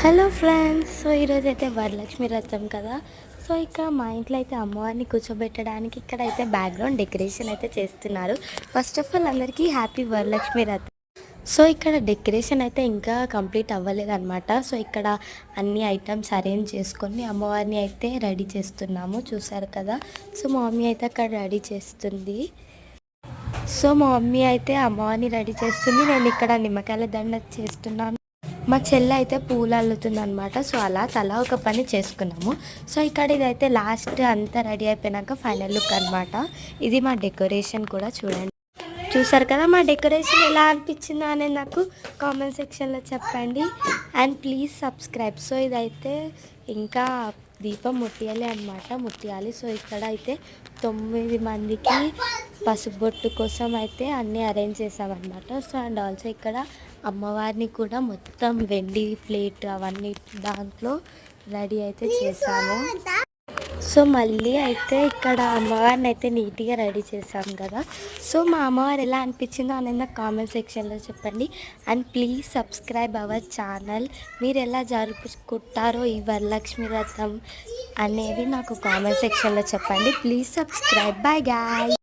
Hello friends. So ఈరోజు అయితే వరలక్ష్మి వ్రతం కదా. సో ఇక్కడ మా ఇంట్లో అయితే అమ్మవారిని కూర్చోబెట్టడానికి ఇక్కడైతే బ్యాక్గ్రౌండ్ డెకరేషన్ అయితే చేస్తున్నారు. ఫస్ట్ ఆఫ్ ఆల్ అందరికీ హ్యాపీ వరలక్ష్మి వ్రతం. సో ఇక్కడ డెకరేషన్ అయితే ఇంకా కంప్లీట్ అవ్వలేదన్నమాట. సో ఇక్కడ అన్ని ఐటమ్స్ అరేంజ్ చేసుకొని అమ్మవారిని అయితే రెడీ చేస్తున్నాము, చూసారు కదా. సో మా మమ్మీ అయితే అక్కడ రెడీ చేస్తుంది. సో మా మమ్మీ అయితే అమ్మవారిని రెడీ చేస్తుంది, నేను ఇక్కడ నిమ్మకాయల దండ చేస్తున్నాను. మా చెల్లి అయితే పూలు అల్లుతుంది అనమాట. సో అలా తలా ఒక పని చేసుకున్నాము. సో ఇక్కడ ఇదైతే లాస్ట్ అంతా రెడీ అయిపోయినాక ఫైనల్ లుక్ అనమాట. ఇది మా డెకరేషన్ కూడా చూడండి. చూసారు కదా మా డెకరేషన్ ఎలా అనిపించిందో అనేది నాకు కామెంట్ సెక్షన్లో చెప్పండి. And please subscribe. సో ఇదైతే ఇంకా దీపం ముట్టియాలి అనమాట, ముట్టియాలి. సో ఇక్కడ అయితే 9 మందికి పసుపు బొట్టు కోసం అయితే అన్నీ అరేంజ్ చేసామన్నమాట. సో అండ్ ఆల్సో ఇక్కడ అమ్మవారిని కూడా మొత్తం వెండి ప్లేట్ అవన్నీ దాంట్లో రెడీ అయితే చేసాము. సో మళ్ళీ అయితే ఇక్కడ అమ్మవారిని అయితే నీట్గా రెడీ చేసాం కదా. సో మా అమ్మవారు ఎలా అనిపించిందో అనేది నాకు కామెంట్ సెక్షన్లో చెప్పండి. And please subscribe our channel. మీరు ఎలా జరుపుకుంటారో ఈ వరలక్ష్మి వ్రతం అనేది నాకు కామెంట్ సెక్షన్లో చెప్పండి. Please subscribe. By guy.